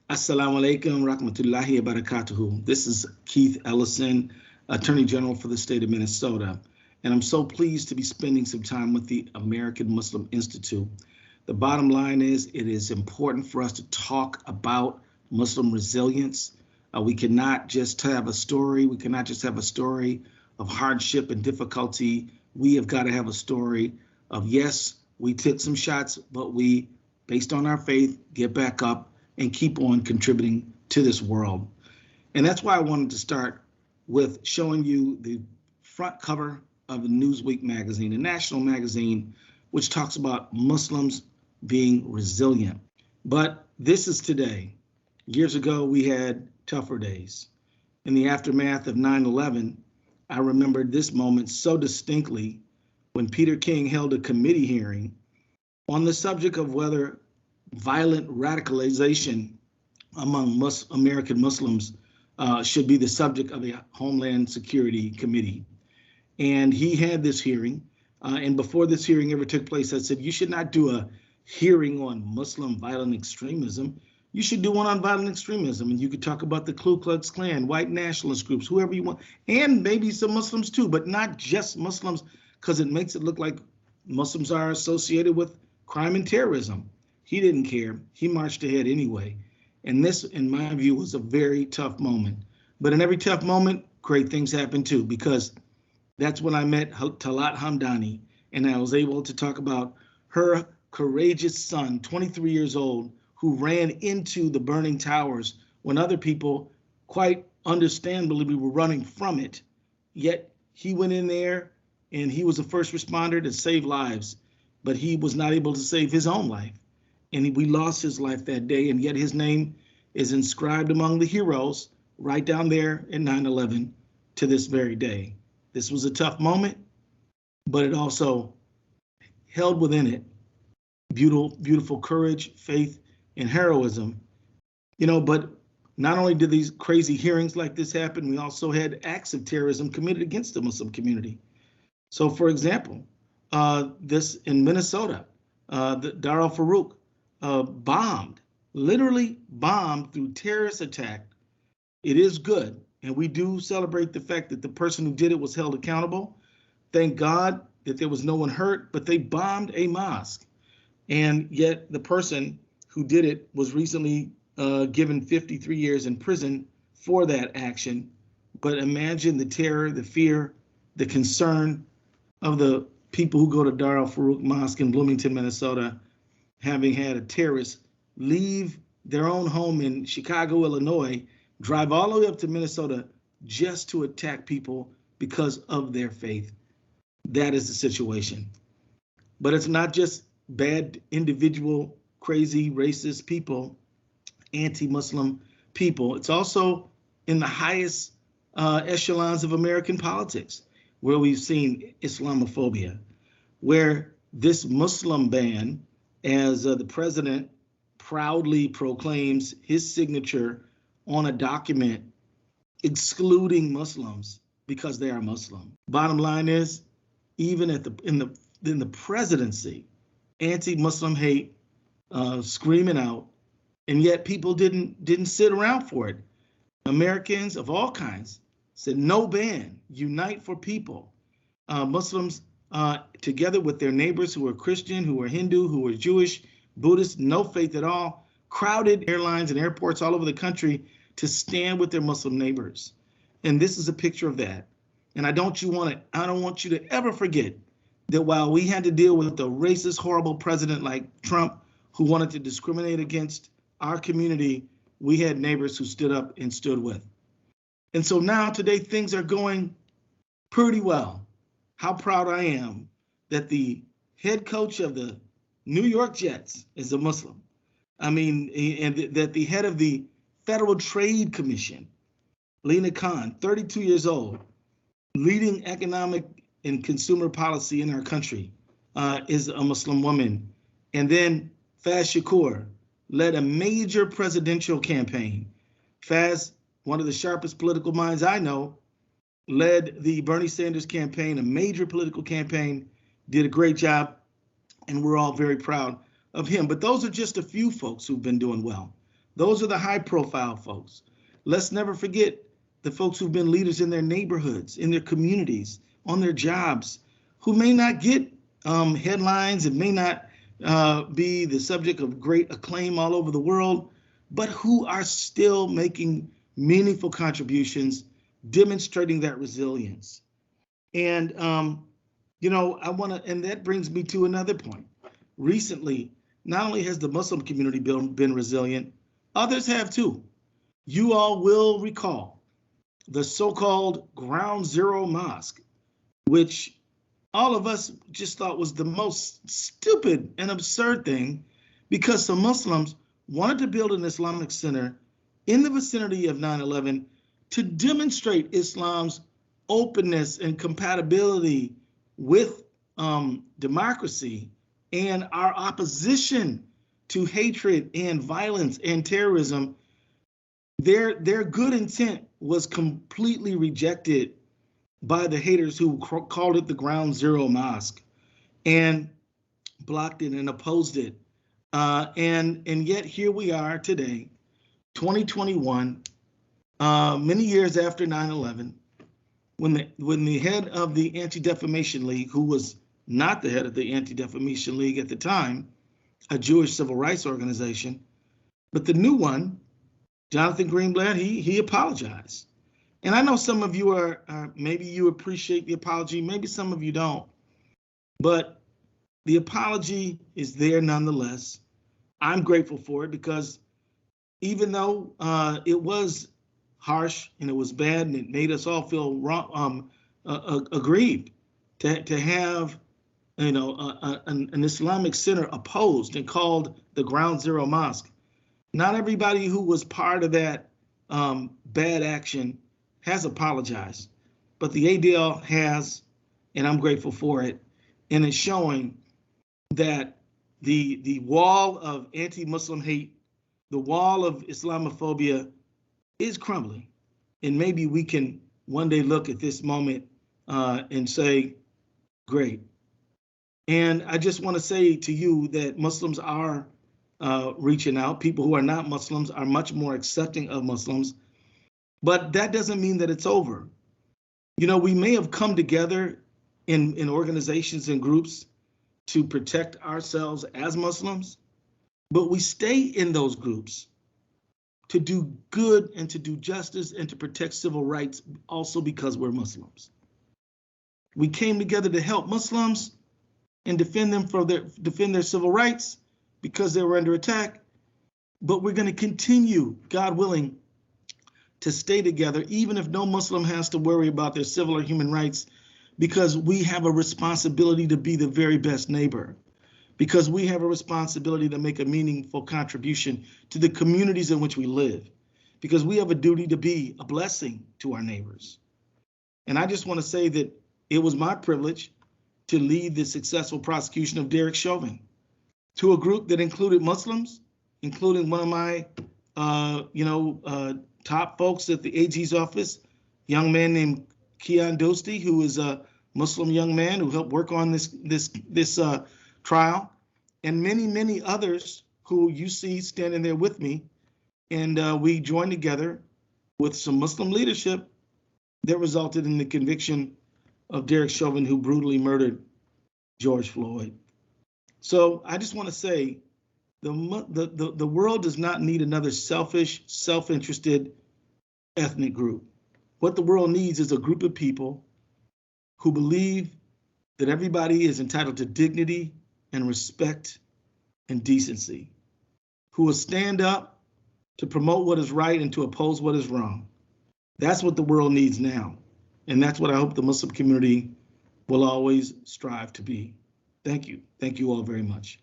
Assalamu alaikum rahmatullahi wa barakatuhu. This is Keith Ellison, Attorney General for the state of Minnesota, and I'm so pleased to be spending some time with the American Muslim Institute. The bottom line is it is important for us to talk about Muslim resilience. We cannot just have a story. We cannot just have a story of hardship and difficulty. We have got to have a story of, yes, we took some shots, but we, based on our faith, get back up and keep on contributing to this world. And that's why I wanted to start with showing you the front cover of the Newsweek magazine, a national magazine, which talks about Muslims being resilient. But this is today. Years ago, we had tougher days. In the aftermath of 9/11, I remembered this moment so distinctly when Peter King held a committee hearing on the subject of whether violent radicalization among American Muslims should be the subject of a Homeland Security Committee. And he had this hearing. And before this hearing ever took place, I said, you should not do a hearing on Muslim violent extremism. You should do one on violent extremism. And you could talk about the Ku Klux Klan, white nationalist groups, whoever you want, and maybe some Muslims too, but not just Muslims, because it makes it look like Muslims are associated with crime and terrorism. He didn't care. He marched ahead anyway. And this, in my view, was a very tough moment. But in every tough moment, great things happen too, because that's when I met Talat Hamdani, and I was able to talk about her courageous son, 23 years old, who ran into the burning towers when other people, quite understandably, were running from it. Yet he went in there and he was a first responder to save lives, but he was not able to save his own life. And we lost his life that day, and yet his name is inscribed among the heroes right down there in 9/11 to this very day. This was a tough moment, but it also held within it beautiful courage, faith, and heroism. But not only did these crazy hearings like this happen, we also had acts of terrorism committed against the Muslim community. So, for example, this in Minnesota, the Dar al-Farouk, literally bombed through terrorist attack. It is good, and we do celebrate the fact that the person who did it was held accountable. Thank God that there was no one hurt, but they bombed a mosque. And yet the person who did it was recently given 53 years in prison for that action. But imagine the terror, the fear, the concern of the people who go to Dar al-Farouk Mosque in Bloomington, Minnesota, having had a terrorist leave their own home in Chicago, Illinois, drive all the way up to Minnesota just to attack people because of their faith. That is the situation. But it's not just bad individual, crazy, racist people, anti-Muslim people. It's also in the highest echelons of American politics, where we've seen Islamophobia, where this Muslim ban, as the president proudly proclaims his signature on a document excluding Muslims because they are Muslim. Bottom line is, even in the presidency, anti-Muslim hate screaming out, and yet people didn't sit around for it. Americans of all kinds said no ban, unite for people. Muslims, together with their neighbors who are Christian, who are Hindu, who are Jewish, Buddhist, no faith at all, crowded airlines and airports all over the country to stand with their Muslim neighbors. And this is a picture of that. And I don't want you to ever forget that while we had to deal with a racist, horrible president like Trump, who wanted to discriminate against our community, we had neighbors who stood up and stood with. And so now today things are going pretty well. How proud I am that the head coach of the New York Jets is a Muslim. I mean, and that the head of the Federal Trade Commission, Lena Khan, 32 years old, leading economic and consumer policy in our country, is a Muslim woman. And then Faz Shakur led a major presidential campaign. Faz, one of the sharpest political minds I know, led the Bernie Sanders campaign, a major political campaign, did a great job, and we're all very proud of him. But those are just a few folks who've been doing well. Those are the high profile folks. Let's never forget the folks who've been leaders in their neighborhoods, in their communities, on their jobs, who may not get headlines and may not be the subject of great acclaim all over the world, but who are still making meaningful contributions, demonstrating that resilience. And, and that brings me to another point. Recently, not only has the Muslim community been resilient, others have too. You all will recall the so-called Ground Zero Mosque, which all of us just thought was the most stupid and absurd thing, because some Muslims wanted to build an Islamic center in the vicinity of 9/11 to demonstrate Islam's openness and compatibility with democracy and our opposition to hatred and violence and terrorism. Their good intent was completely rejected by the haters who called it the Ground Zero Mosque and blocked it and opposed it. And yet here we are today, 2021, many years after 9/11, when the head of the Anti-Defamation League, who was not the head of the Anti-Defamation League at the time, a Jewish civil rights organization, but the new one, Jonathan Greenblatt, he apologized. And I know some of you maybe you appreciate the apology, maybe some of you don't, but the apology is there nonetheless. I'm grateful for it, because even though it was harsh and it was bad and it made us all feel wrong, aggrieved to have an Islamic center opposed and called the Ground Zero Mosque. Not everybody who was part of that bad action has apologized, but the ADL has, and I'm grateful for it. And it's showing that the wall of anti-Muslim hate, the wall of Islamophobia is crumbling. And maybe we can one day look at this moment and say, great. And I just want to say to you that Muslims are reaching out. People who are not Muslims are much more accepting of Muslims, but that doesn't mean that it's over. We may have come together in organizations and groups to protect ourselves as Muslims, but we stay in those groups to do good and to do justice and to protect civil rights, also because we're Muslims. We came together to help Muslims and defend their civil rights because they were under attack. But we're going to continue, God willing, to stay together, even if no Muslim has to worry about their civil or human rights, because we have a responsibility to be the very best neighbor, because we have a responsibility to make a meaningful contribution to the communities in which we live, because we have a duty to be a blessing to our neighbors. And I just want to say that it was my privilege to lead the successful prosecution of Derek Chauvin, to a group that included Muslims, including one of my top folks at the AG's office, young man named Kian Dosti, who is a Muslim young man who helped work on this trial, and many others who you see standing there with me. And we joined together with some Muslim leadership that resulted in the conviction of Derek Chauvin, who brutally murdered George Floyd. So I just want to say the world does not need another selfish, self-interested ethnic group. What the world needs is a group of people who believe that everybody is entitled to dignity and respect and decency, who will stand up to promote what is right and to oppose what is wrong. That's what the world needs now. And that's what I hope the Muslim community will always strive to be. Thank you. Thank you all very much.